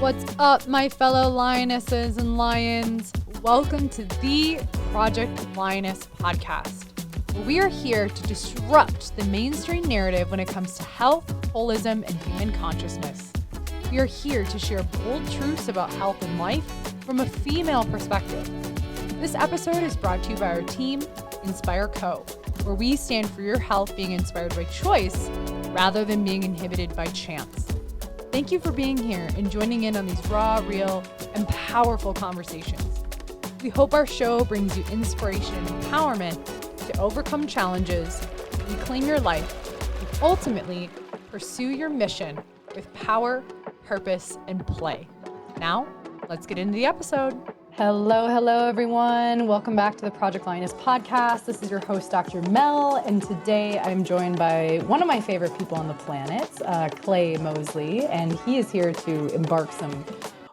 What's up, my fellow lionesses and lions? Welcome to the Project Lioness podcast, where we are here to disrupt the mainstream narrative when it comes to health, holism, and human consciousness. We are here to share bold truths about health and life from a female perspective. This episode is brought to you by our team, Inspire Co., where we stand for your health being inspired by choice rather than being inhibited by chance. Thank you for being here and joining in on these raw, real, and powerful conversations. We hope our show brings you inspiration and empowerment to overcome challenges, reclaim your life, and ultimately pursue your mission with power, purpose, and play. Now, let's get into the episode. Hello, everyone. Welcome back to the Project Lioness podcast. This is your host, Dr. Mel, and today I'm joined by one of my favorite people on the planet, Clay Mosley, and he is here to embark some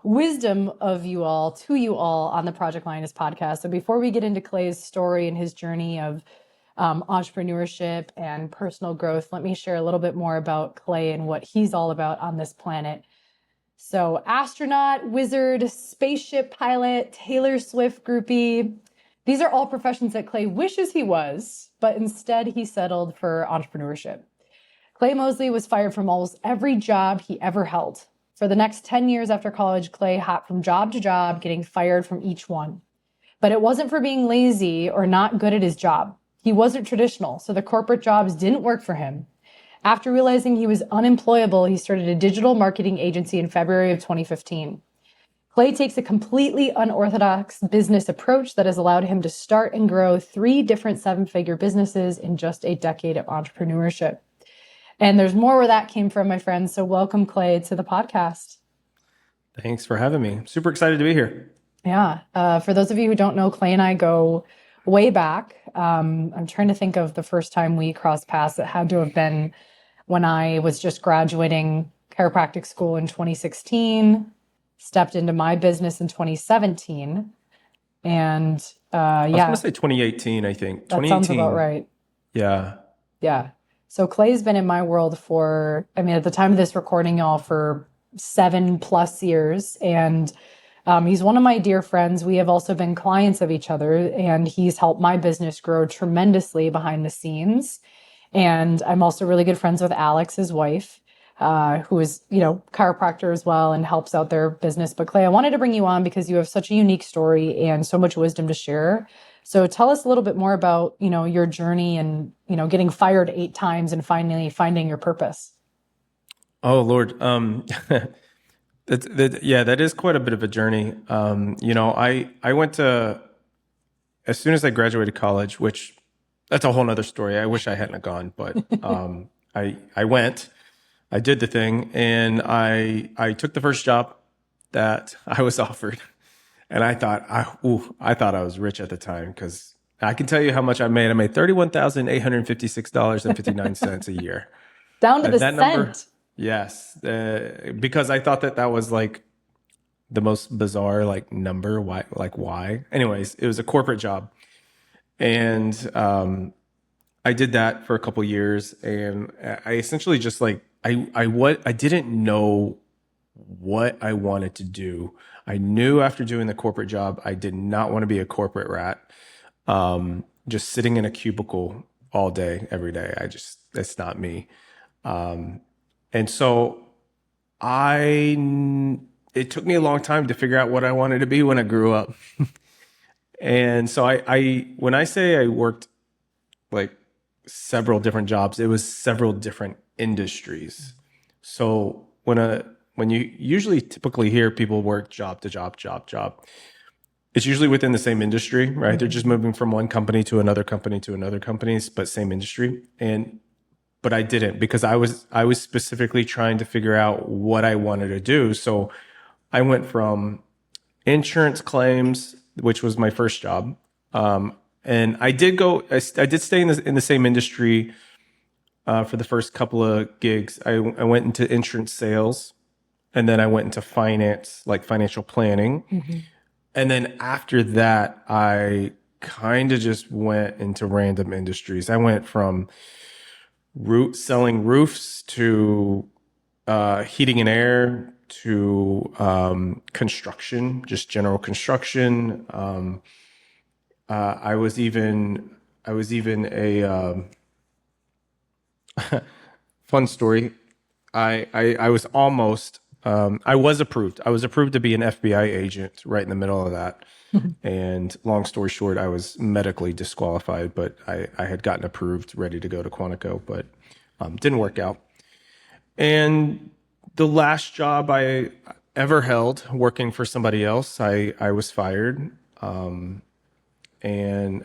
wisdom to you all on the Project Lioness podcast. So before we get into Clay's story and his journey of entrepreneurship and personal growth, let me share a little bit more about Clay and what he's all about on this planet. So astronaut, wizard, spaceship pilot, Taylor Swift groupie. These are all professions that Clay wishes he was, but instead he settled for entrepreneurship. Clay Mosley was fired from almost every job he ever held. For the next 10 years after college, Clay hopped from job to job, getting fired from each one. But it wasn't for being lazy or not good at his job. He wasn't traditional, so the corporate jobs didn't work for him. After realizing he was unemployable, he started a digital marketing agency in February of 2015. Clay takes a completely unorthodox business approach that has allowed him to start and grow 3 different 7-figure businesses in just a decade of entrepreneurship. And there's more where that came from, my friends. So welcome, Clay, to the podcast. Thanks for having me. Super excited to be here. Yeah. For those of you who don't know, Clay and I go way back. I'm trying to think of the first time we crossed paths. It had to have been when I was just graduating chiropractic school in 2016, stepped into my business in 2017. And I was going to say 2018, I think. That sounds about right. Yeah. Yeah. So Clay's been in my world for, at the time of this recording, y'all, for 7+ years. And he's one of my dear friends. We have also been clients of each other, and he's helped my business grow tremendously behind the scenes. And I'm also really good friends with Alex, his wife, who is, chiropractor as well and helps out their business. But Clay, I wanted to bring you on because you have such a unique story and so much wisdom to share. So tell us a little bit more about, your journey and, getting fired 8 times and finally finding your purpose. Oh, Lord. That is quite a bit of a journey. I went to, as soon as I graduated college, which that's a whole nother story. I wish I hadn't gone, but I went, I did the thing, and I took the first job that I was offered. And I thought I was rich at the time, because I can tell you how much I made. I made $31,856.59 a year. Down to the cent. Number, yes, because I thought that was like the most bizarre number. Why? Anyways, it was a corporate job, and I did that for a couple years, and I essentially just I didn't know what I wanted to do. I knew after doing the corporate job, I did not want to be a corporate rat, just sitting in a cubicle all day, every day. That's not me. And so it took me a long time to figure out what I wanted to be when I grew up. And so when I say I worked several different jobs, it was several different industries. So when you usually typically hear people work job to job, it's usually within the same industry, right? Mm-hmm. They're just moving from one company to another company, but same industry. But I didn't, because I was specifically trying to figure out what I wanted to do. So I went from insurance claims, which was my first job. And I did stay in the same industry for the first couple of gigs. I went into insurance sales, and then I went into finance, financial planning. Mm-hmm. And then after that, I kind of just went into random industries. I went from selling roofs to heating and air to construction, just general construction. I was even a fun story. I was almost I was approved. I was approved to be an FBI agent right in the middle of that. And long story short, I was medically disqualified, but I had gotten approved, ready to go to Quantico, but didn't work out. And the last job I ever held working for somebody else, I was fired. And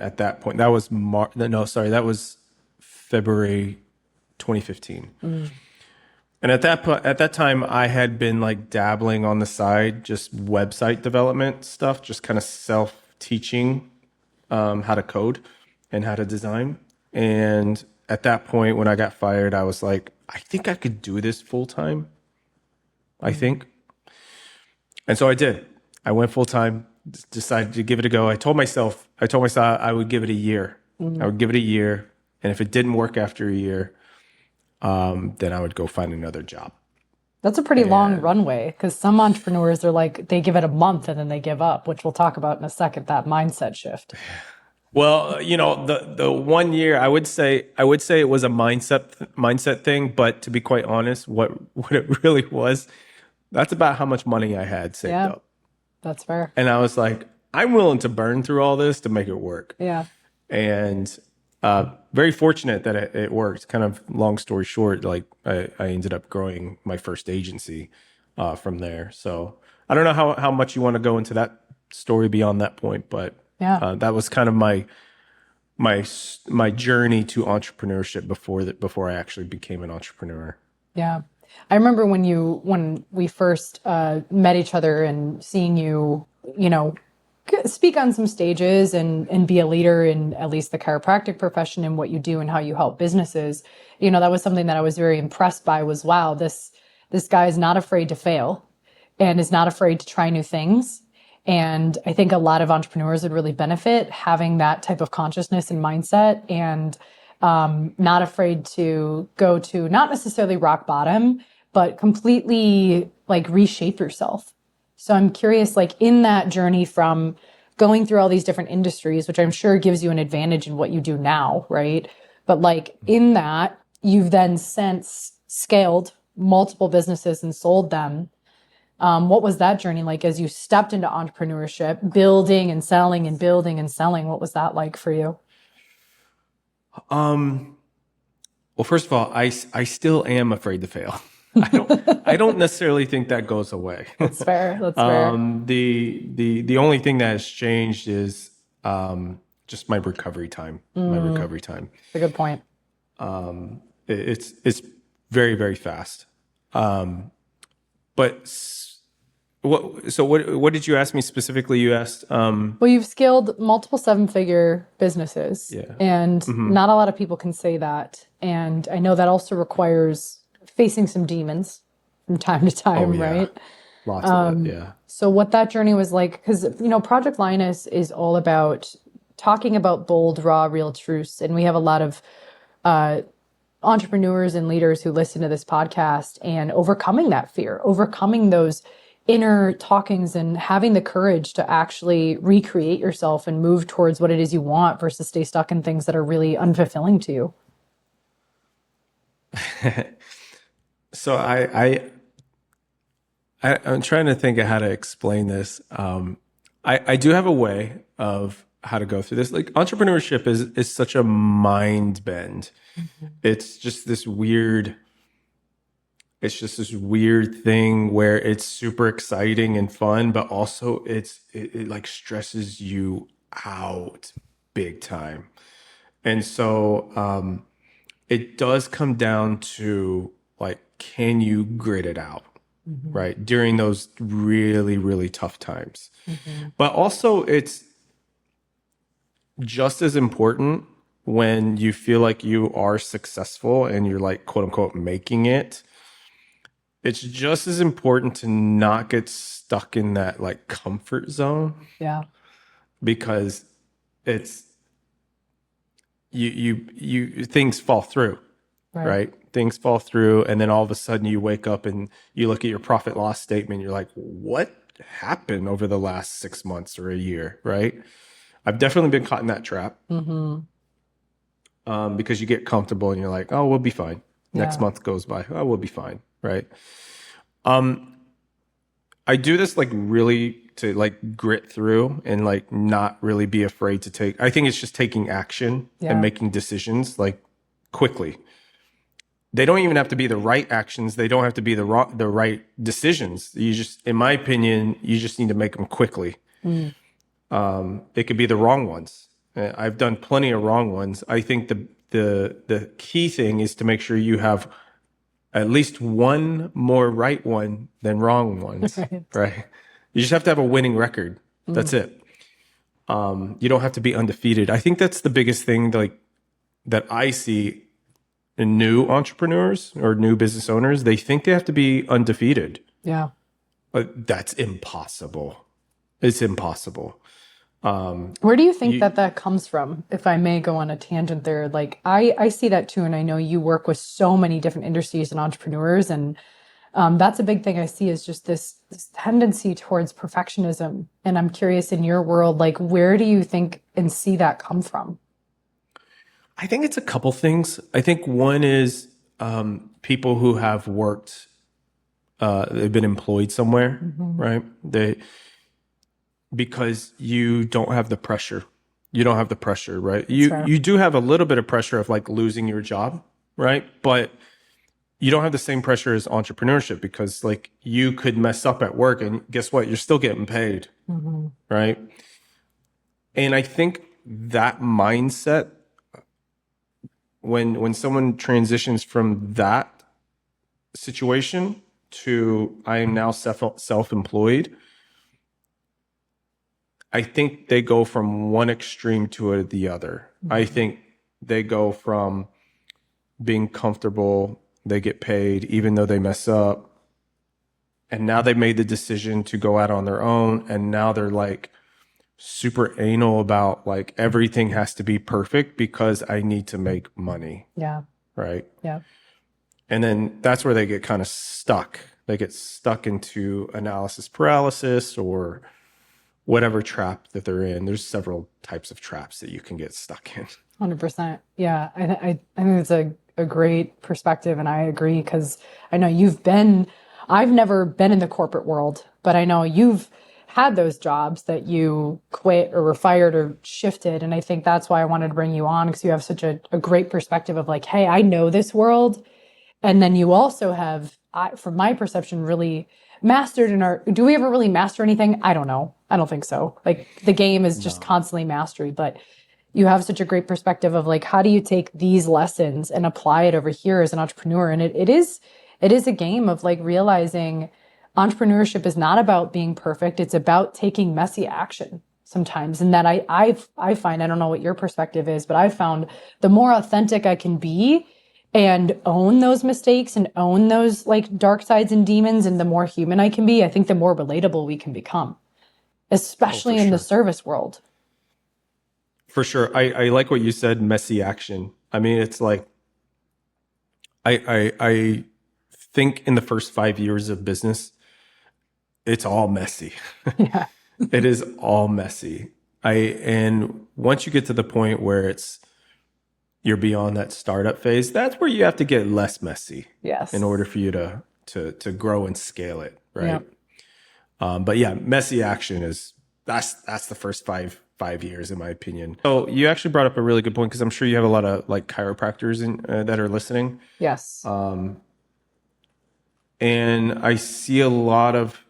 at that point, that was that was February 2015. And at that time, I had been like dabbling on the side, just website development stuff, just kind of self-teaching how to code and how to design. And at that point, when I got fired, I was like, I think I could do this full time. I think. And so I did. I went full time, decided to give it a go. I told myself I would give it a year. I would give it a year. And if it didn't work after a year, then I would go find another job. That's a pretty long runway, because some entrepreneurs are like, they give it a month and then they give up, which we'll talk about in a second, that mindset shift. Well, the 1 year, I would say it was a mindset thing, but to be quite honest, what it really was, that's about how much money I had saved up. That's fair. And I was like, I'm willing to burn through all this to make it work. Yeah. And very fortunate that it worked. Kind of long story short, like I ended up growing my first agency from there. So I don't know how much you want to go into that story beyond that point, but that was kind of my journey to entrepreneurship before I actually became an entrepreneur. Yeah. I remember when we first met each other and seeing you, speak on some stages and be a leader in at least the chiropractic profession and what you do and how you help businesses. That was something that I was very impressed by was, wow, this guy is not afraid to fail and is not afraid to try new things. And I think a lot of entrepreneurs would really benefit having that type of consciousness and mindset, and not afraid to go to not necessarily rock bottom, but completely like reshape yourself. So I'm curious, like in that journey from going through all these different industries, which I'm sure gives you an advantage in what you do now, right? But like in that, you've then since scaled multiple businesses and sold them. What was that journey like as you stepped into entrepreneurship, building and selling and building and selling? What was that like for you? Well, first of all, I still am afraid to fail. I don't necessarily think that goes away. That's fair. That's fair. The only thing that has changed is just my recovery time. That's a good point. It's very, very fast. But what did you ask me specifically? You asked. Well, you've scaled multiple 7-figure businesses, and not a lot of people can say that. And I know that also requires facing some demons from time to time, right? Lots of it, yeah. So what that journey was like, because, Project Lioness is all about talking about bold, raw, real truths. And we have a lot of entrepreneurs and leaders who listen to this podcast, and overcoming that fear, overcoming those inner talkings and having the courage to actually recreate yourself and move towards what it is you want versus stay stuck in things that are really unfulfilling to you. So I'm trying to think of how to explain this. I do have a way of how to go through this. Like entrepreneurship is such a mind bend. It's just this weird thing where it's super exciting and fun, but also it like stresses you out big time. And so it does come down to like, can you grit it out, right? During those really, really tough times. But also it's just as important when you feel like you are successful and you're like, quote unquote, making it. It's just as important to not get stuck in that like comfort zone. Yeah. Because it's you things fall through. right? Things fall through, and then all of a sudden you wake up and you look at your profit loss statement. You're like, what happened over the last 6 months or a year, right? I've definitely been caught in that trap. Because you get comfortable and you're like, oh, we'll be fine. Next month goes by. Oh, we'll be fine, right? I do this like really to like grit through and like not really be afraid to take. I think it's just taking action and making decisions like quickly. They don't even have to be the right actions. They don't have to be the right decisions. You just, in my opinion, you just need to make them quickly. It could be the wrong ones. I've done plenty of wrong ones. I think the key thing is to make sure you have at least one more right one than wrong ones, right? You just have to have a winning record. That's it. You don't have to be undefeated. I think that's the biggest thing like that I see in new entrepreneurs or new business owners. They think they have to be undefeated. Yeah. But that's impossible. It's impossible. Where do you think that comes from? If I may go on a tangent there, like I see that too. And I know you work with so many different industries and entrepreneurs. And that's a big thing I see is just this tendency towards perfectionism. And I'm curious in your world, like, where do you think and see that come from? I think it's a couple things. I think one is people who have worked, they've been employed somewhere, right? Because you don't have the pressure. You don't have the pressure, right? You do have a little bit of pressure of like losing your job, right? But you don't have the same pressure as entrepreneurship because like you could mess up at work and guess what? You're still getting paid, right? And I think that mindset, when someone transitions from that situation to I am now self-employed, I think they go from one extreme to the other. I think they go from being comfortable, they get paid even though they mess up, and now they made the decision to go out on their own, and now they're like super anal about like everything has to be perfect because I need to make money. Yeah. Right. Yeah. And then that's where they get kind of stuck. They get stuck into analysis paralysis or whatever trap that they're in. There's several types of traps that you can get stuck in. 100%. Yeah. I think it's a great perspective. And I agree because I know I've never been in the corporate world, but I know you've had those jobs that you quit or were fired or shifted. And I think that's why I wanted to bring you on because you have such a great perspective of like, hey, I know this world. And then you also have, from my perception, really mastered do we ever really master anything? I don't know. I don't think so. Like the game is just constantly mastery, but you have such a great perspective of like, how do you take these lessons and apply it over here as an entrepreneur? And it is a game of like realizing entrepreneurship is not about being perfect. It's about taking messy action sometimes. And that I find, I don't know what your perspective is, but I've found the more authentic I can be and own those mistakes and own those like dark sides and demons, and the more human I can be, I think the more relatable we can become, especially in the service world. For sure. I like what you said, messy action. I mean, it's like, I think in the first 5 years of business, it's all messy. Yeah. It is all messy. And once you get to the point where you're beyond that startup phase, that's where you have to get less messy. Yes. In order for you to grow and scale it, right? Yep. But yeah, messy action that's the first five years, in my opinion. So you actually brought up a really good point because I'm sure you have a lot of like chiropractors that are listening. Yes. And I see a lot of,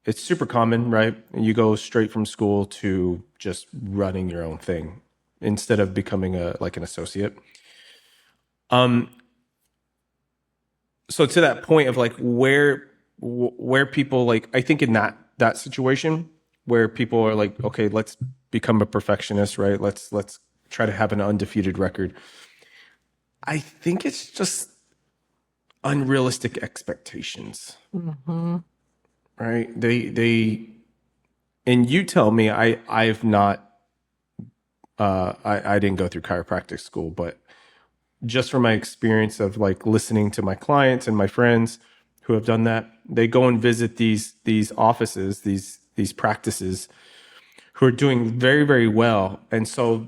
it's super common, right? You go straight from school to just running your own thing instead of becoming an associate. So to that point of like where people like, I think in that situation where people are like, okay, let's become a perfectionist, right? Let's try to have an undefeated record. I think it's just unrealistic expectations. Right? They and you tell me I've not I didn't go through chiropractic school, but just from my experience of like listening to my clients and my friends who have done that, they go and visit these offices, these practices who are doing very, very well. And so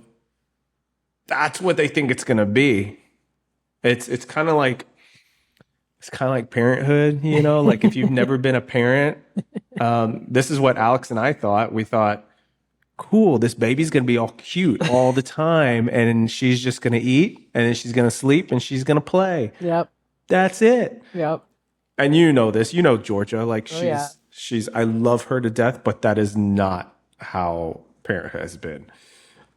that's what they think it's going to be. It's kind of like parenthood, you know, like if you've never been a parent, this is what Alex and I thought. We thought, cool, this baby's going to be all cute all the time. And she's just going to eat and then she's going to sleep and she's going to play. Yep. That's it. Yep. And you know this, you know, Georgia, like yeah. I love her to death, but that is not how parenthood has been.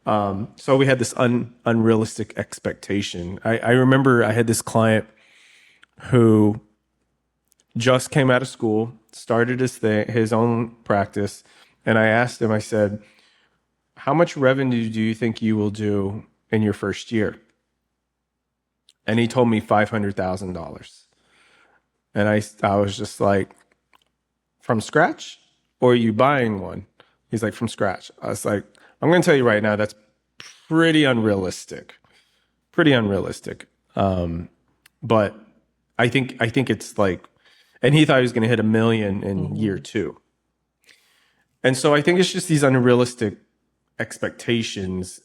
So we had this unrealistic expectation. I remember I had this client who just came out of school, started his own practice. And I asked him, I said, how much revenue do you think you will do in your first year? And he told me $500,000. And I was just like, from scratch? Or are you buying one? He's like, from scratch. I was like, I'm going to tell you right now, that's pretty unrealistic. Pretty unrealistic. But I think it's like, and he thought he was going to hit $1 million in year 2. And so I think it's just these unrealistic expectations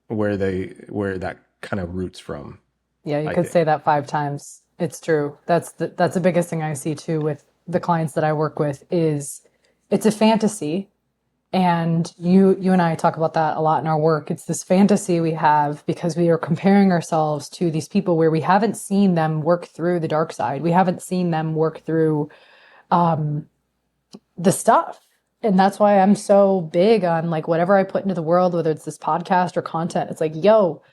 where that kind of roots from. Yeah, you could say that 5 times. It's true. That's the biggest thing I see too with the clients that I work with is it's a fantasy. And you and I talk about that a lot in our work. It's this fantasy we have because we are comparing ourselves to these people where we haven't seen them work through the dark side. We haven't seen them work through the stuff. And that's why I'm so big on like whatever I put into the world, whether it's this podcast or content, it's like, yo,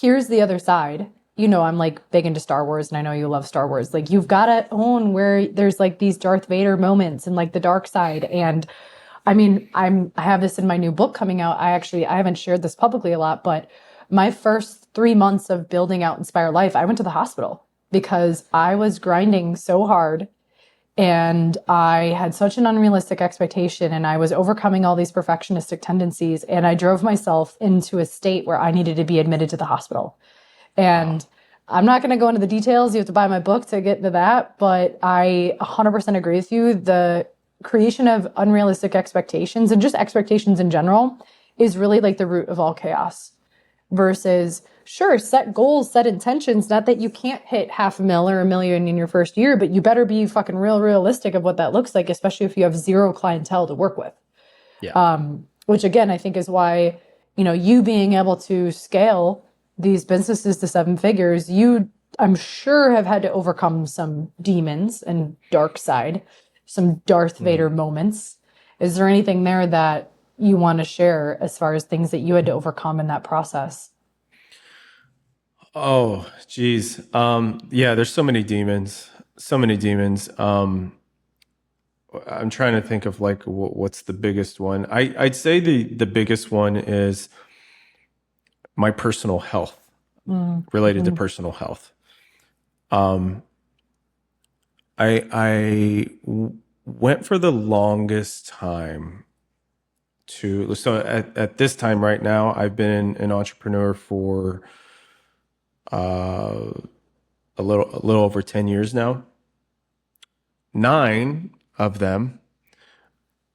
here's the other side. You know, I'm like big into Star Wars and I know you love Star Wars. Like you've got to own where there's like these Darth Vader moments and like the dark side. And I mean, I have this in my new book coming out. I haven't shared this publicly a lot, but my first 3 months of building out Inspire Life, I went to the hospital because I was grinding so hard and I had such an unrealistic expectation and I was overcoming all these perfectionistic tendencies and I drove myself into a state where I needed to be admitted to the hospital. And I'm not going to go into the details. You have to buy my book to get into that, but I 100% agree with you. The creation of unrealistic expectations and just expectations in general is really like the root of all chaos versus sure, set goals, set intentions, not that you can't hit $500,000 or $1 million in your first year, but you better be fucking realistic of what that looks like, especially if you have zero clientele to work with. Yeah. Which again, I think is why, you know, you being able to scale these businesses to 7 figures, you, I'm sure have had to overcome some demons and dark side, some Darth Vader moments. Is there anything there that you want to share as far as things that you had to overcome in that process? Oh, geez. Yeah, there's so many demons. I'm trying to think of like what's the biggest one. I'd say the biggest one is my personal health, related to personal health. I went for the longest time at this time right now, I've been an entrepreneur for a little over 10 years now. 9 of them,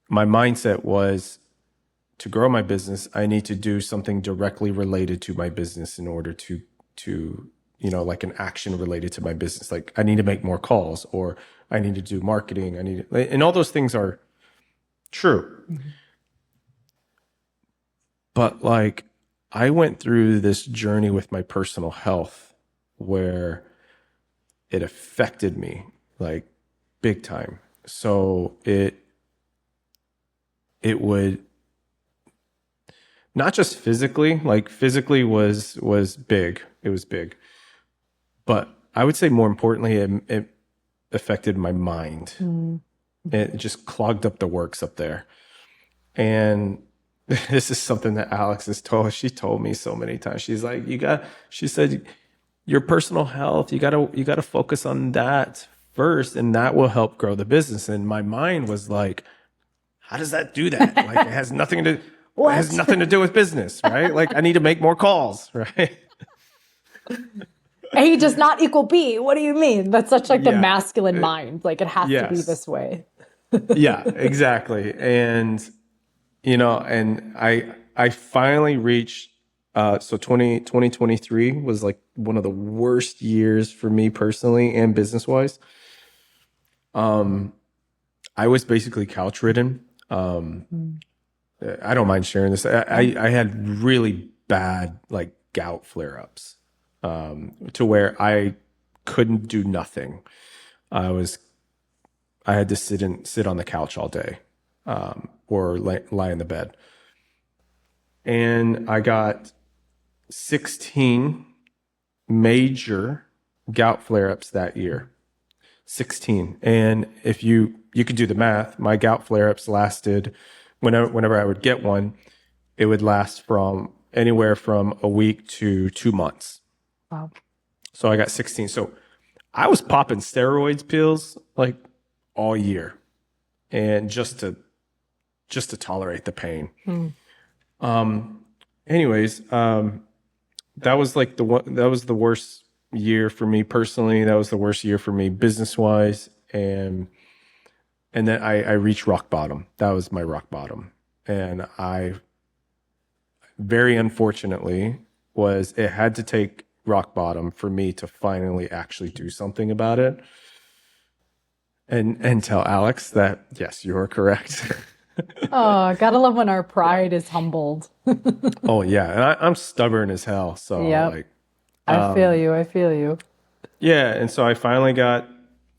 my mindset was to grow my business, I need to do something directly related to my business in order to you know, like an action related to my business. Like I need to make more calls or I need to do marketing. And all those things are true. Mm-hmm. But like I went through this journey with my personal health where it affected me like big time. So it would not just physically, like physically was big. It was big. But I would say more importantly, it affected my mind. It just clogged up the works up there. And this is something that Alex she told me so many times. She's like, she said, your personal health, you gotta focus on that first and that will help grow the business. And my mind was like, how does that do that? Like it has nothing to do with business, right? Like I need to make more calls, right? A does not equal B. What do you mean? That's such like the Yeah. masculine mind. Like it has to be Yes. this way. Yeah, exactly. And and I finally reached so 2023 was like one of the worst years for me personally and business wise. I was basically couch ridden. I don't mind sharing this. I had really bad like gout flare ups to where I couldn't do nothing. I had to sit on the couch all day or lie in the bed. And I got 16 major gout flare-ups that year. 16. And if you could do the math, my gout flare-ups lasted whenever I would get one, it would last from anywhere from a week to 2 months. Wow. So I got 16. So I was popping steroids pills like all year, and just to tolerate the pain. Anyways, that was like that was the worst year for me personally. That was the worst year for me business wise, and then I reached rock bottom. That was my rock bottom, and I very unfortunately it had to take rock bottom for me to finally actually do something about it. And tell Alex that, yes, you are correct. Oh, gotta love when our pride is humbled. Oh, yeah. And I'm stubborn as hell. So, Yep. I feel you. I feel you. yeah. And so I finally got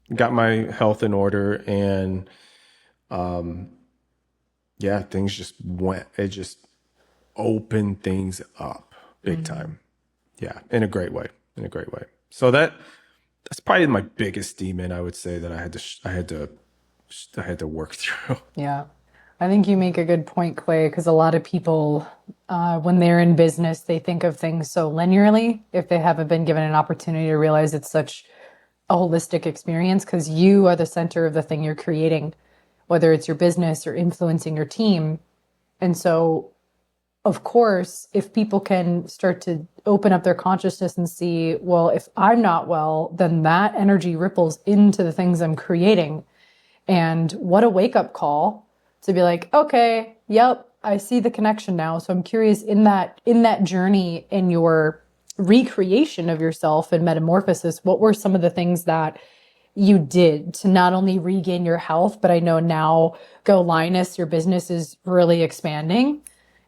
my health in order. And, yeah, things just it just opened things up big time. Yeah. In a great way. So that's probably my biggest demon, I would say, that I had to work through. Yeah. I think you make a good point, Clay, because a lot of people, when they're in business, they think of things so linearly if they haven't been given an opportunity to realize it's such a holistic experience because you are the center of the thing you're creating, whether it's your business or influencing your team. And so, of course, if people can start to open up their consciousness and see, well, if I'm not well, then that energy ripples into the things I'm creating. And what a wake-up call to be like, okay, yep, I see the connection now. So I'm curious in that journey, in your recreation of yourself and metamorphosis, what were some of the things that you did to not only regain your health, but I know now Go Lioness, your business is really expanding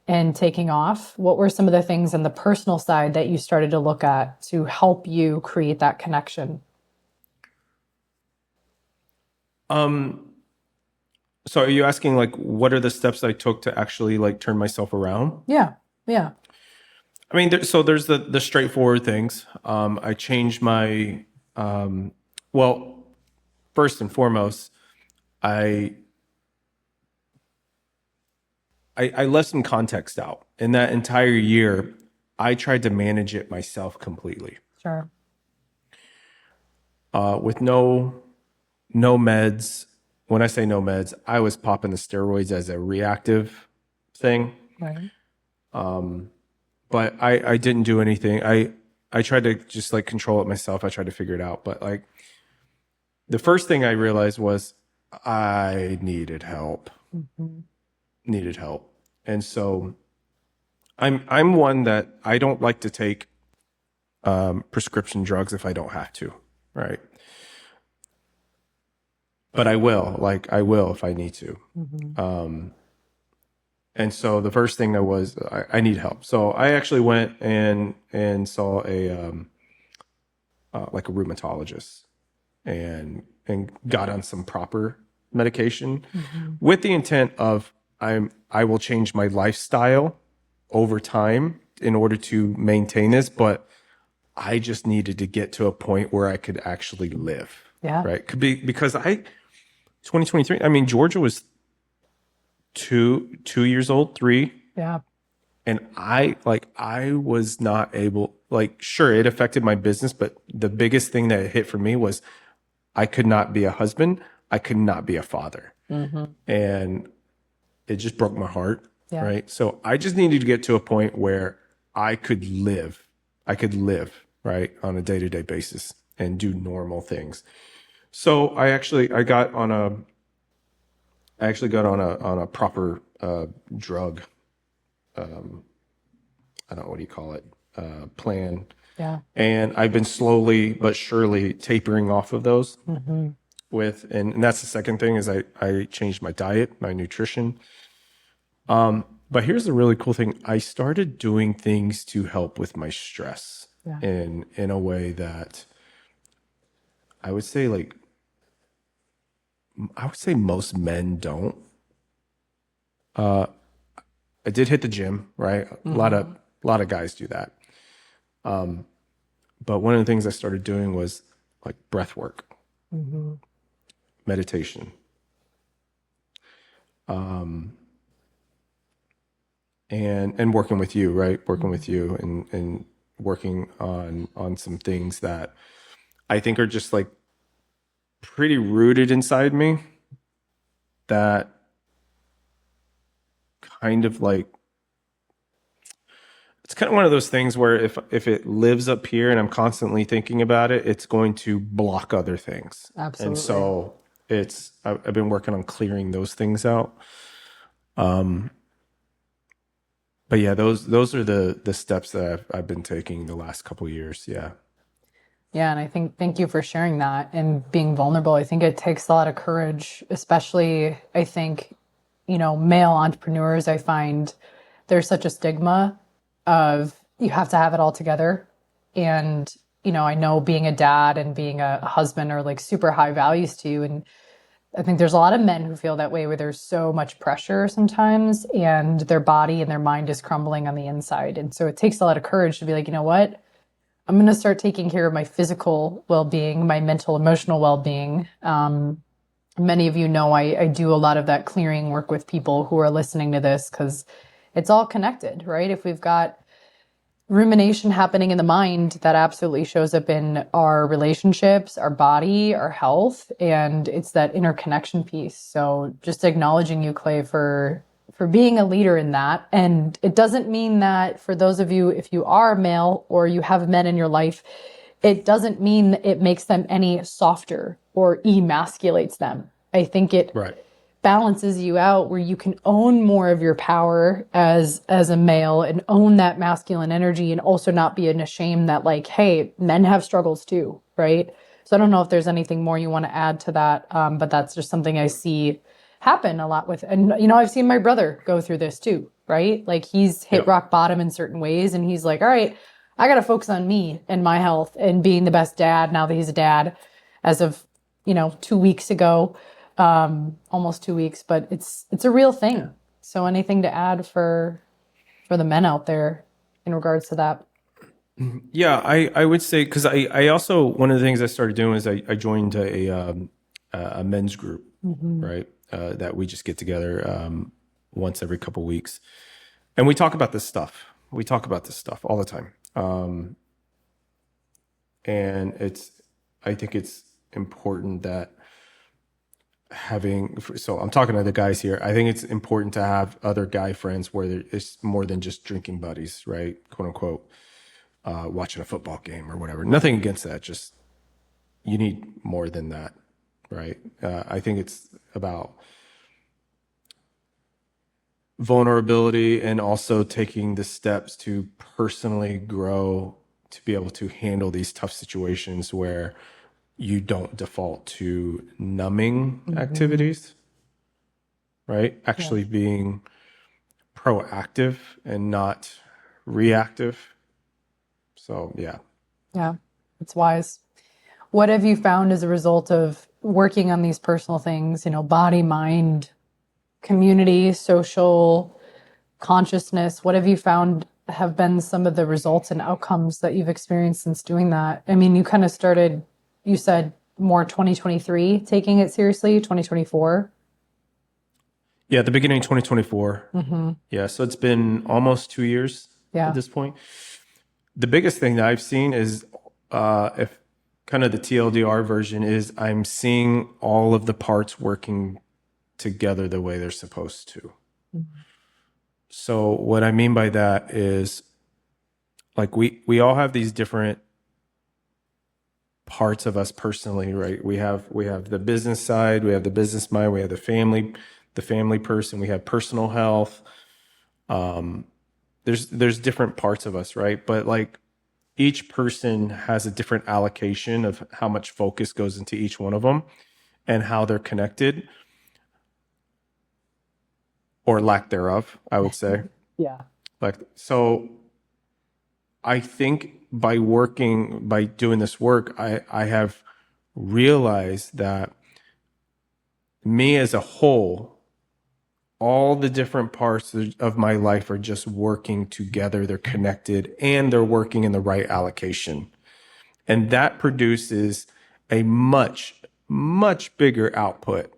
and taking off. What were some of the things on the personal side that you started to look at to help you create that connection? So are you asking like what are the steps I took to actually like turn myself around? Yeah. Yeah. I mean, there's the straightforward things. I changed my well, first and foremost, I left some context out. In that entire year, I tried to manage it myself completely. Sure. With no meds. When I say no meds, I was popping the steroids as a reactive thing. Right. But I didn't do anything. I tried to just like control it myself. I tried to figure it out. But like the first thing I realized was I needed help. Needed help. And so I'm one that I don't like to take prescription drugs if I don't have to, right? But I will if I need to. And so the first thing I need help. So I actually went and saw a like a rheumatologist and got on some proper medication with the intent of I will change my lifestyle over time in order to maintain this, but I just needed to get to a point where I could actually live. Yeah. Right. Could be because 2023, I mean, Georgia was two years old, 3. Yeah. And I was not able, like, sure, it affected my business, but the biggest thing that hit for me was I could not be a husband. I could not be a father. And it just broke my heart. Right. So I just needed to get to a point where I could live. right, on a day-to-day basis and do normal things. So I actually got on a proper drug. I don't know, what do you call it? Plan. Yeah. And I've been slowly but surely tapering off of those and that's the second thing is I changed my diet, my nutrition. But here's the really cool thing. I started doing things to help with my stress in a way that I would say most men don't. I did hit the gym, right? A lot of guys do that. But one of the things I started doing was like breath work, meditation, and working with you, right? Working with you and working on some things that I think are just like pretty rooted inside me that kind of like, it's kind of one of those things where if it lives up here and I'm constantly thinking about it, it's going to block other things. Absolutely. And so I've been working on clearing those things out. But yeah, those are the steps that I've been taking the last couple of years. Yeah. Yeah, and thank you for sharing that and being vulnerable. I think it takes a lot of courage, especially I think, male entrepreneurs. I find there's such a stigma of you have to have it all together. And, I know being a dad and being a husband are like super high values to you. And I think there's a lot of men who feel that way where there's so much pressure sometimes and their body and their mind is crumbling on the inside. And so it takes a lot of courage to be like, you know what? I'm going to start taking care of my physical well-being, my mental, emotional well-being. Many of you know I do a lot of that clearing work with people who are listening to this because it's all connected, right? If we've got rumination happening in the mind, that absolutely shows up in our relationships, our body, our health, and it's that interconnection piece. So just acknowledging you, Clay, for being a leader in that. And it doesn't mean that for those of you, if you are male or you have men in your life, it doesn't mean it makes them any softer or emasculates them. I think it balances you out where you can own more of your power as a male and own that masculine energy and also not be ashamed that like, hey, men have struggles too, right? So I don't know if there's anything more you want to add to that, but that's just something I see happen a lot with, and I've seen my brother go through this too, right? Like he's hit rock bottom in certain ways and he's like, all right, I got to focus on me and my health and being the best dad now that he's a dad as of, 2 weeks ago, almost 2 weeks, but it's a real thing. Yeah. So anything to add for the men out there in regards to that? Yeah, I would say, because I also, one of the things I started doing is I joined a men's group, right? That we just get together once every couple of weeks. And we talk about this stuff. We talk about this stuff all the time. And I think it's important that so I'm talking to the guys here. I think it's important to have other guy friends where it's more than just drinking buddies, right? Quote unquote, watching a football game or whatever. Nothing against that. Just, you need more than that. Right. I think it's about vulnerability and also taking the steps to personally grow to be able to handle these tough situations where you don't default to numbing activities, right? Actually being proactive and not reactive. So, yeah. Yeah, it's wise. What have you found as a result of working on these personal things, body, mind, community, social, consciousness? What have you found have been some of the results and outcomes that you've experienced since doing that? I mean, you kind of started, you said more 2023, taking it seriously, 2024. Yeah, at the beginning of 2024. Yeah, so it's been almost 2 years at this point. The biggest thing that I've seen is if kind of the TLDR version is I'm seeing all of the parts working together the way they're supposed to. So what I mean by that is like we all have these different parts of us personally, right? We have the business side, we have the business mind, we have the family person, we have personal health. There's different parts of us, right? But like each person has a different allocation of how much focus goes into each one of them and how they're connected, or lack thereof, I would say. Yeah. Like, so I think by doing this work, I have realized that me as a whole, all the different parts of my life are just working together. They're connected and they're working in the right allocation. And that produces a much, much bigger output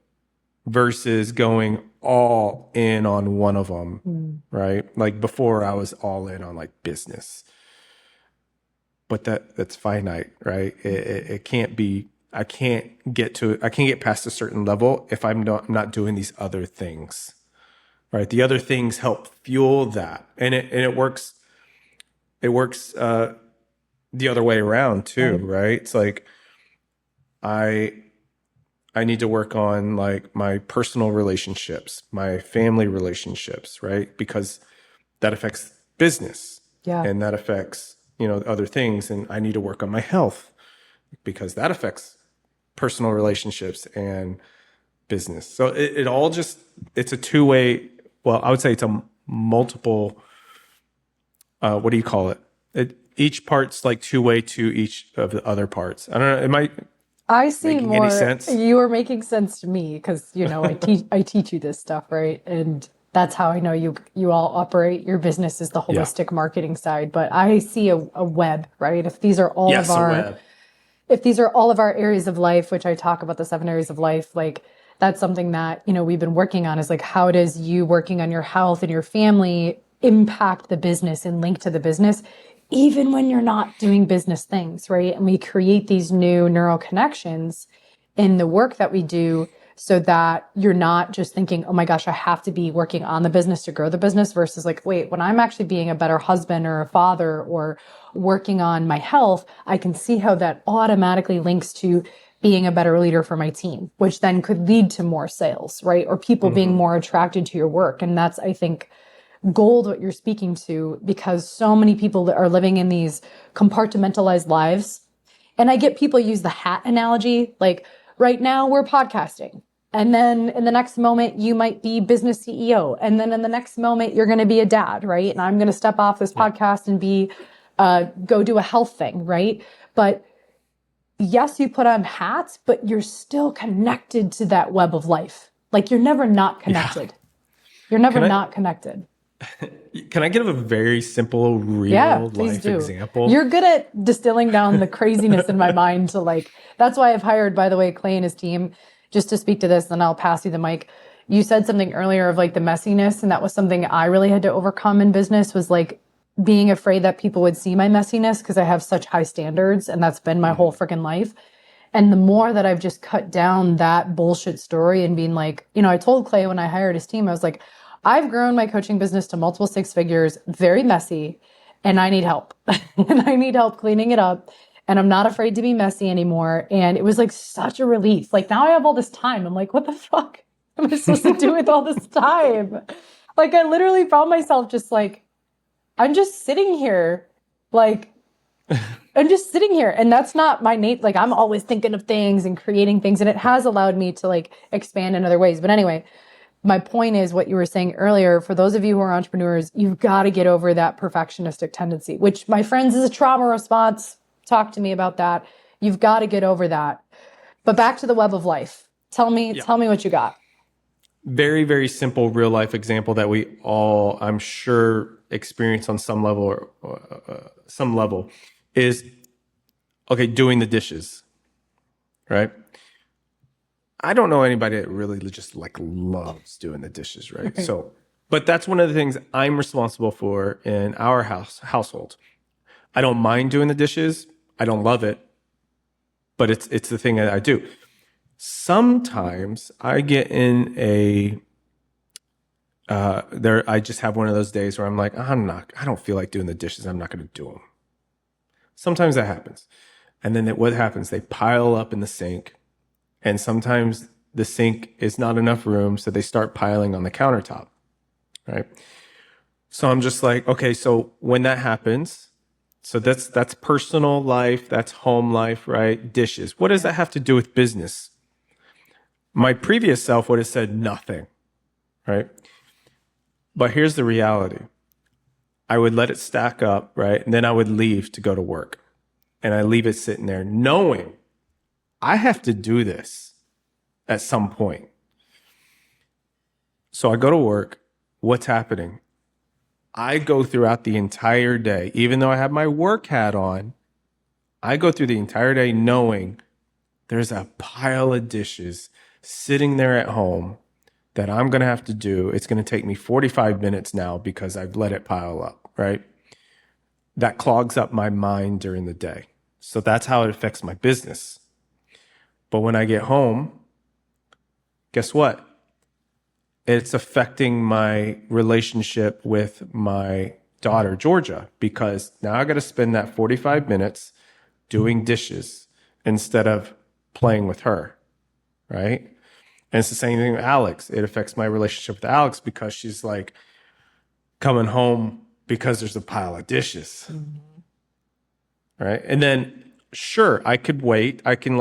versus going all in on one of them, right? Like before I was all in on like business, but that's finite, right? It can't be, I can't get past a certain level if I'm not doing these other things. Right. The other things help fuel that. And it works the other way around too, right? It's like I need to work on like my personal relationships, my family relationships, right? Because that affects business. Yeah. And that affects, other things. And I need to work on my health because that affects personal relationships and business. So it all just, it's a two-way. Well, I would say it's a multiple, what do you call it? Each part's like two-way to each of the other parts. I don't know. I see making more. Any sense? You are making sense to me because, I teach you this stuff, right? And that's how I know you all operate. Your business is the holistic marketing side, but I see a web, right? If these are all of our, if these are all of our areas of life, which I talk about the 7 areas of life, like that's something that, we've been working on is like, how does you working on your health and your family impact the business and link to the business, even when you're not doing business things, right? And we create these new neural connections in the work that we do so that you're not just thinking, oh my gosh, I have to be working on the business to grow the business versus like, wait, when I'm actually being a better husband or a father or working on my health, I can see how that automatically links to being a better leader for my team, which then could lead to more sales, right? Or people being more attracted to your work. And that's, I think, gold what you're speaking to, because so many people are living in these compartmentalized lives. And I get people use the hat analogy, like right now we're podcasting. And then in the next moment, you might be business CEO. And then in the next moment, you're going to be a dad, right? And I'm going to step off this podcast and go do a health thing, right? But yes, you put on hats, but you're still connected to that web of life. Like you're never not connected. You're never not connected. Can I give a very simple real life example? You're good at distilling down the craziness in my mind to like, that's why I've hired, by the way, Clay and his team just to speak to this. Then I'll pass you the mic. You said something earlier of like the messiness. And that was something I really had to overcome in business, was like being afraid that people would see my messiness because I have such high standards. And that's been my whole freaking life. And the more that I've just cut down that bullshit story and being like, I told Clay when I hired his team, I was like, I've grown my coaching business to multiple 6 figures, very messy, and I need help. And I need help cleaning it up. And I'm not afraid to be messy anymore. And it was like such a relief. Like now I have all this time. I'm like, what the fuck am I supposed to do with all this time? Like I literally found myself just like, I'm just sitting here. Like, I'm just sitting here. And that's not my nature. Like I'm always thinking of things and creating things. And it has allowed me to like expand in other ways. But anyway, my point is what you were saying earlier, for those of you who are entrepreneurs, you've got to get over that perfectionistic tendency, which my friends is a trauma response. Talk to me about that. You've got to get over that. But back to the web of life. Tell me what you got. Very, very simple real life example that we all, I'm sure, experience on some level is, okay, doing the dishes, right? I don't know anybody that really just like loves doing the dishes, right? So, but that's one of the things I'm responsible for in our household. I don't mind doing the dishes. I don't love it, but it's the thing that I do. Sometimes I get in I just have one of those days where I'm like, I don't feel like doing the dishes. I'm not going to do them. Sometimes that happens. And then what happens? They pile up in the sink. And sometimes the sink is not enough room. So they start piling on the countertop, right? So I'm just like, okay, so when that happens, so that's personal life, that's home life, right? Dishes. What does that have to do with business? My previous self would have said nothing, right? But here's the reality. I would let it stack up, right? And then I would leave to go to work. And I leave it sitting there knowing I have to do this at some point. So I go to work. What's happening? I go throughout the entire day, even though I have my work hat on, I go through the entire day knowing there's a pile of dishes sitting there at home that I'm going to have to do. It's going to take me 45 minutes now because I've let it pile up, right? That clogs up my mind during the day. So that's how it affects my business. But when I get home, guess what? It's affecting my relationship with my daughter, Georgia, because now I got to spend that 45 minutes doing dishes instead of playing with her, right? And it's the same thing with Alex. It affects my relationship with Alex because she's like coming home because there's a pile of dishes, right? And then, sure, I could wait. I can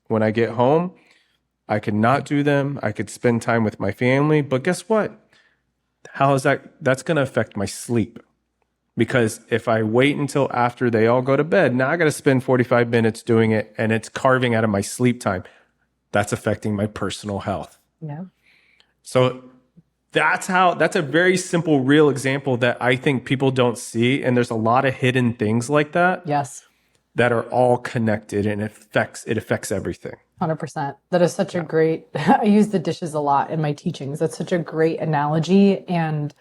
when I get home, I could not do them. I could spend time with my family. But guess what? How is that? That's going to affect my sleep. Because if I wait until after they all go to bed, now I got to spend 45 minutes doing it and it's carving out of my sleep time. That's affecting my personal health. Yeah. So that's a very simple, real example that I think people don't see. And there's a lot of hidden things like that. Yes. That are all connected and it affects everything. 100%. That is such a great, I use the dishes a lot in my teachings. That's such a great analogy. And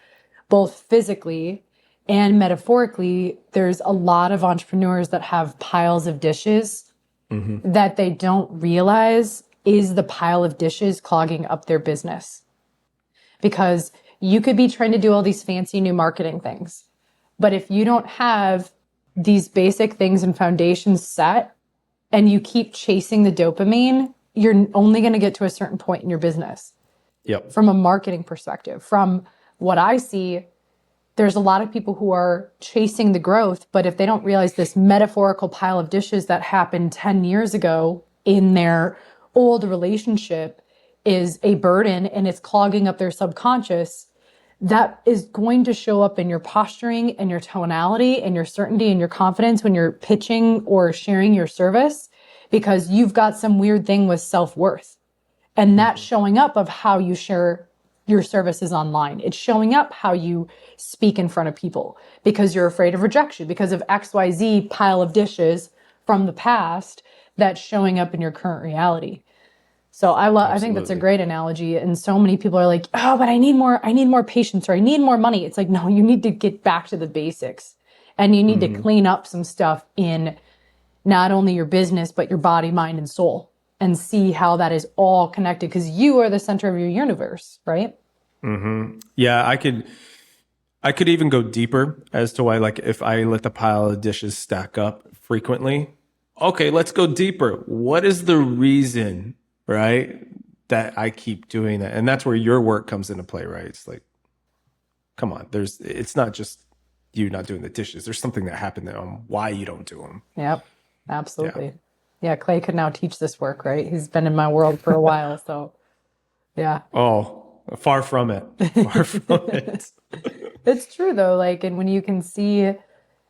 both physically and metaphorically, there's a lot of entrepreneurs that have piles of dishes that they don't realize is the pile of dishes clogging up their business. Because you could be trying to do all these fancy new marketing things, but if you don't have these basic things and foundations set, and you keep chasing the dopamine, you're only going to get to a certain point in your business. Yep. From a marketing perspective, from what I see, there's a lot of people who are chasing the growth, but if they don't realize this metaphorical pile of dishes that happened 10 years ago in their old relationship is a burden and it's clogging up their subconscious, that is going to show up in your posturing and your tonality and your certainty and your confidence when you're pitching or sharing your service, because you've got some weird thing with self-worth. And that's showing up of how you share your services online. It's showing up how you speak in front of people because you're afraid of rejection, because of XYZ pile of dishes from the past that's showing up in your current reality. So I think that's a great analogy. And so many people are like, oh, but I need more patience, or I need more money. It's like, no, you need to get back to the basics and you need to clean up some stuff in not only your business, but your body, mind, and soul, and see how that is all connected, because you are the center of your universe, right? Yeah, I could even go deeper as to why, like, if I let the pile of dishes stack up frequently. Okay, let's go deeper. What is the reason, right, that I keep doing that? And that's where your work comes into play, right? It's like, come on, it's not just you not doing the dishes. There's something that happened there on why you don't do them. Yep, absolutely. Yeah, Clay could now teach this work, right? He's been in my world for a while, so yeah. Oh, far from it. Far from it. It's true though, like, and when you can see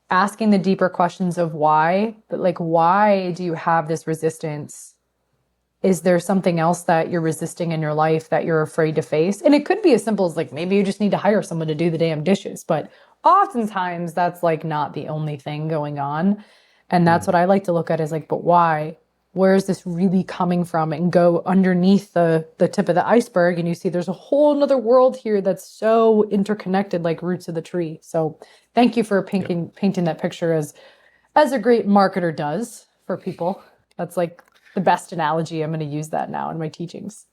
asking the deeper questions of why, but like, why do you have this resistance? Is there something else that you're resisting in your life that you're afraid to face? And it could be as simple as like, maybe you just need to hire someone to do the damn dishes. But oftentimes that's like not the only thing going on. And that's what I like to look at is like, but why? Where is this really coming from? And go underneath the tip of the iceberg. And you see there's a whole nother world here that's so interconnected, like roots of the tree. So thank you for painting that picture as a great marketer does for people. That's like the best analogy. I'm going to use that now in my teachings.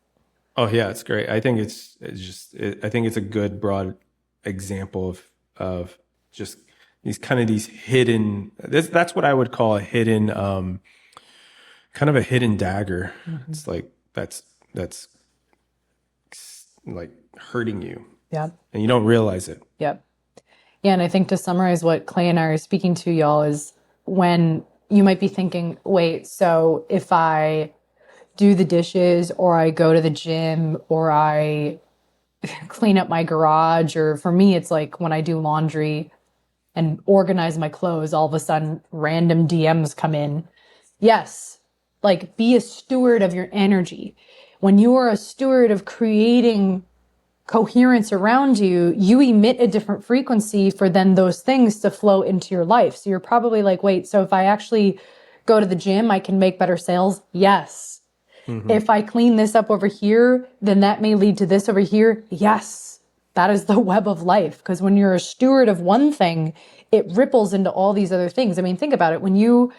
Oh yeah, it's great. I think I think it's a good broad example of just these hidden, that's what I would call a hidden, kind of a hidden dagger. It's like, that's like hurting you. Yeah. And you don't realize it. Yep. Yeah. And I think to summarize what Clay and I are speaking to, y'all, is when you might be thinking, wait, so if I do the dishes or I go to the gym or I clean up my garage, or for me, it's like when I do laundry and organize my clothes, all of a sudden random DMs come in. Yes. Like, be a steward of your energy. When you are a steward of creating coherence around you, you emit a different frequency for then those things to flow into your life. So you're probably like, wait, so if I actually go to the gym, I can make better sales? Yes. If I clean this up over here, then that may lead to this over here. Yes. That is the web of life. Because when you're a steward of one thing, it ripples into all these other things. I mean, think about it. When you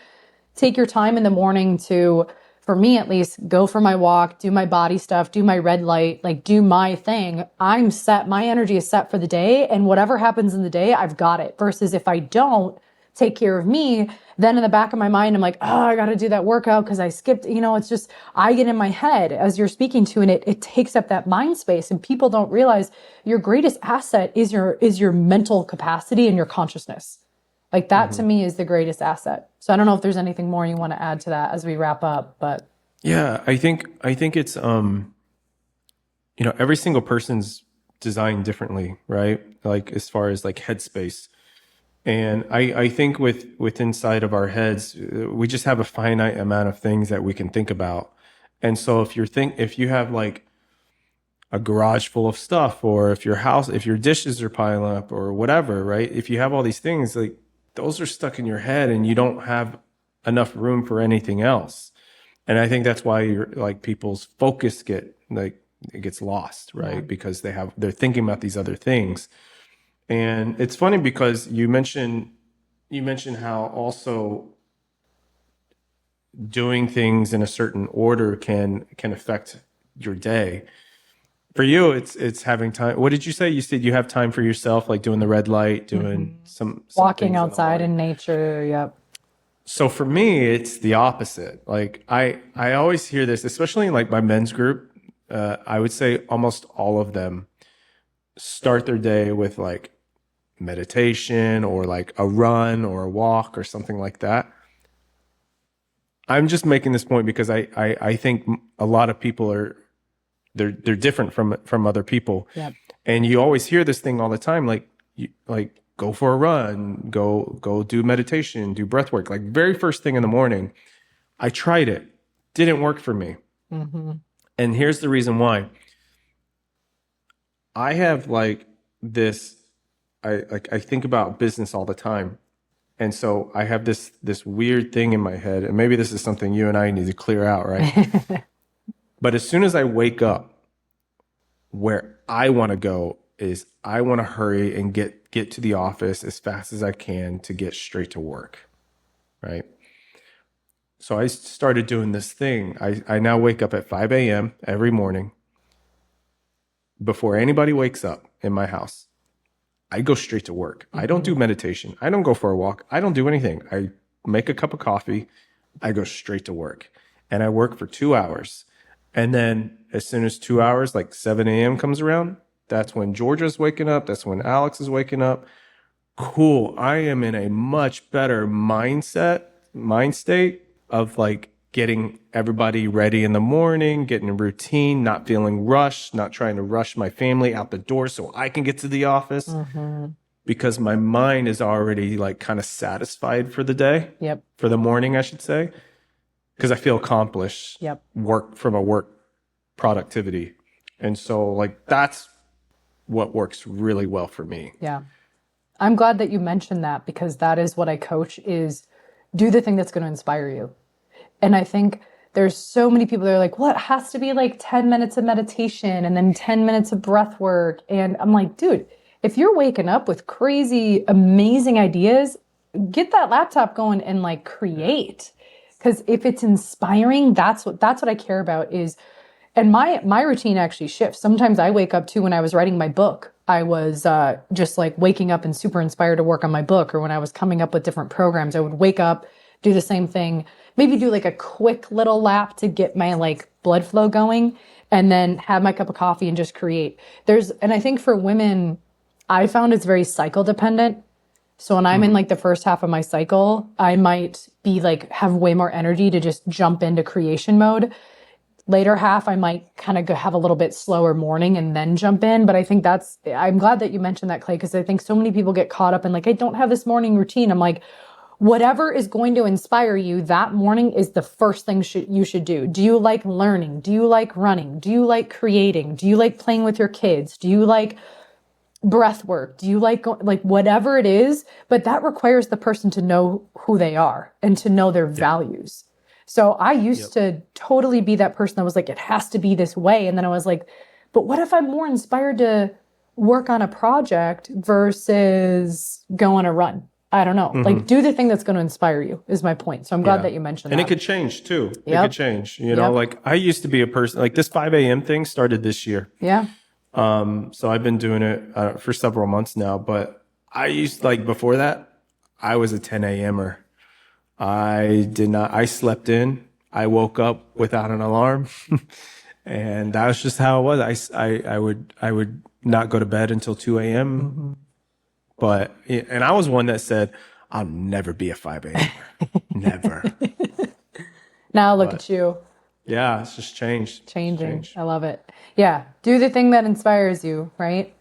take your time in the morning to, for me at least, go for my walk, do my body stuff, do my red light, like do my thing, I'm set. My energy is set for the day. And whatever happens in the day, I've got it. Versus if I don't take care of me, then in the back of my mind, I'm like, oh, I got to do that workout because I skipped. It's just, I get in my head as you're speaking to, and it takes up that mind space. And people don't realize your greatest asset is your mental capacity and your consciousness. Like that to me is the greatest asset. So I don't know if there's anything more you want to add to that as we wrap up, but. Yeah, I think it's, every single person's designed differently, right? Like as far as like headspace. And I think with inside of our heads, we just have a finite amount of things that we can think about. And so if you have like a garage full of stuff, or if your dishes are piling up or whatever, right? If you have all these things, like those are stuck in your head and you don't have enough room for anything else. And I think that's why you're like people's focus gets lost, right? Yeah. Because they're thinking about these other things. And it's funny because you mentioned how also doing things in a certain order can affect your day. For you, it's having time. What did you say? You said you have time for yourself, like doing the red light, doing some walking outside in nature. Yep. So for me, it's the opposite. Like I always hear this, especially in like my men's group. I would say almost all of them start their day with like meditation or like a run or a walk or something like that. I'm just making this point because I think a lot of people they're different from other people. Yep. And you always hear this thing all the time, like go for a run, go do meditation, do breath work. Like very first thing in the morning, I tried it, didn't work for me. And here's the reason why. I have like this, I think about business all the time. And so I have this weird thing in my head, and maybe this is something you and I need to clear out, right? But as soon as I wake up, where I want to go is I want to hurry and get to the office as fast as I can to get straight to work, right? So I started doing this thing. I now wake up at 5 a.m. every morning. Before anybody wakes up in my house, I go straight to work. I don't do meditation. I don't go for a walk. I don't do anything. I make a cup of coffee. I go straight to work. And I work for 2 hours. And then as soon as 2 hours, like 7 a.m. comes around, that's when Georgia's waking up. That's when Alex is waking up. Cool. I am in a much better mind state of like getting everybody ready in the morning, getting a routine, not feeling rushed, not trying to rush my family out the door so I can get to the office. Because my mind is already like kind of satisfied for the day. Yep. For the morning, I should say. Because I feel accomplished. Yep. Work productivity. And so like that's what works really well for me. Yeah. I'm glad that you mentioned that, because that is what I coach, is do the thing that's going to inspire you. And I think there's so many people that are like, well, it has to be like 10 minutes of meditation and then 10 minutes of breath work. And I'm like, dude, if you're waking up with crazy, amazing ideas, get that laptop going and like create. Because if it's inspiring, that's what I care about is, and my routine actually shifts. Sometimes I wake up too when I was writing my book. I was just like waking up and super inspired to work on my book, or when I was coming up with different programs, I would wake up, do the same thing, maybe do like a quick little lap to get my like blood flow going, and then have my cup of coffee and just create. And I think for women, I found it's very cycle dependent. So when I'm in like the first half of my cycle, I might be like, have way more energy to just jump into creation mode. Later half, I might kind of have a little bit slower morning and then jump in. But I think I'm glad that you mentioned that, Clay, because I think so many people get caught up in like, I don't have this morning routine. I'm like, whatever is going to inspire you that morning is the first thing you should do. Do you like learning? Do you like running? Do you like creating? Do you like playing with your kids? Do you like breath work? Do you like whatever it is? But that requires the person to know who they are and to know their values. So I used to totally be that person that was like, it has to be this way. And then I was like, but what if I'm more inspired to work on a project versus go on a run? I don't know. Like, do the thing that's going to inspire you is my point. So I'm glad that you mentioned that. And it could change too. It could change. You know, like I used to be a person, like this 5 a.m. thing started this year. Yeah. So I've been doing it for several months now, but before that, I was a 10 a.m.er. I slept in, I woke up without an alarm and that was just how it was. I would not go to bed until 2 a.m. And I was one that said, I'll never be a 5 a.m. Never. Now look at you. Yeah, it's just changed. Changing. I love it. Yeah. Do the thing that inspires you, right?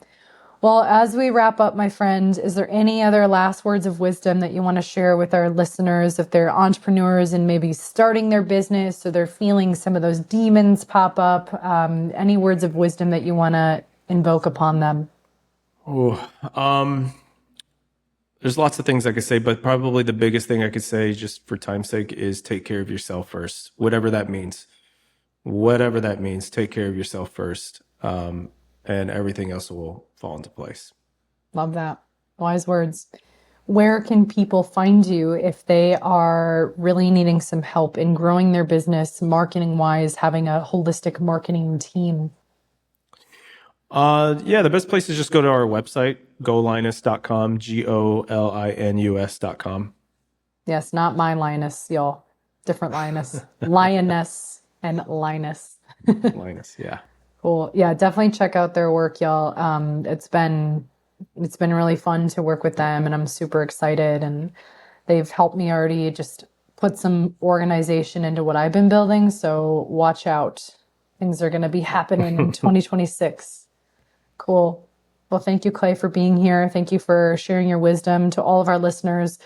Well, as we wrap up, my friend, is there any other last words of wisdom that you want to share with our listeners if they're entrepreneurs and maybe starting their business or they're feeling some of those demons pop up? Any words of wisdom that you want to invoke upon them? There's lots of things I could say, but probably the biggest thing I could say, just for time's sake, is take care of yourself first. Whatever that means, take care of yourself first, and everything else will fall into place. Love that. Wise words. Where can people find you if they are really needing some help in growing their business, marketing-wise, having a holistic marketing team? The best place is just go to our website, golioness.com, GOLINUS.com. Yes, not my Lioness, y'all. Different Lioness. Lioness and Linus. Linus, yeah. Cool. Yeah, definitely check out their work, y'all. It's been really fun to work with them, and I'm super excited. And they've helped me already just put some organization into what I've been building. So watch out. Things are going to be happening in 2026. Cool. Well, thank you, Clay, for being here. Thank you for sharing your wisdom to all of our listeners.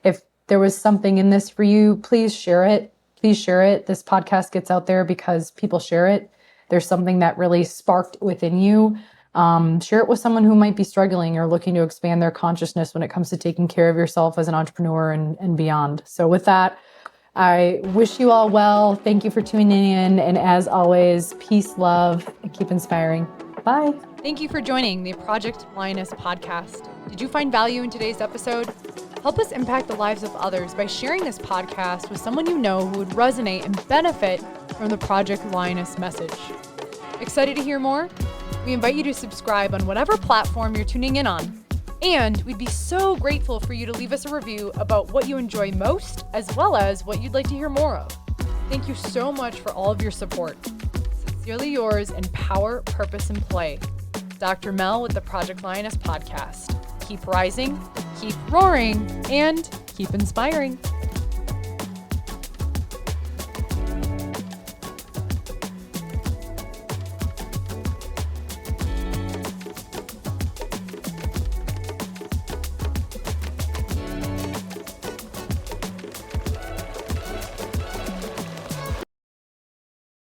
If there was something in this for you, please share it. Please share it. This podcast gets out there because people share it. There's something that really sparked within you. Share it with someone who might be struggling or looking to expand their consciousness when it comes to taking care of yourself as an entrepreneur and beyond. So with that, I wish you all well. Thank you for tuning in. And as always, peace, love, and keep inspiring. Bye. Thank you for joining the Project Lioness podcast. Did you find value in today's episode? Help us impact the lives of others by sharing this podcast with someone you know who would resonate and benefit from the Project Lioness message. Excited to hear more? We invite you to subscribe on whatever platform you're tuning in on. And we'd be so grateful for you to leave us a review about what you enjoy most, as well as what you'd like to hear more of. Thank you so much for all of your support. Sincerely yours in power, purpose, and play. Dr. Mel with the Project Lioness podcast. Keep rising, keep roaring, and keep inspiring.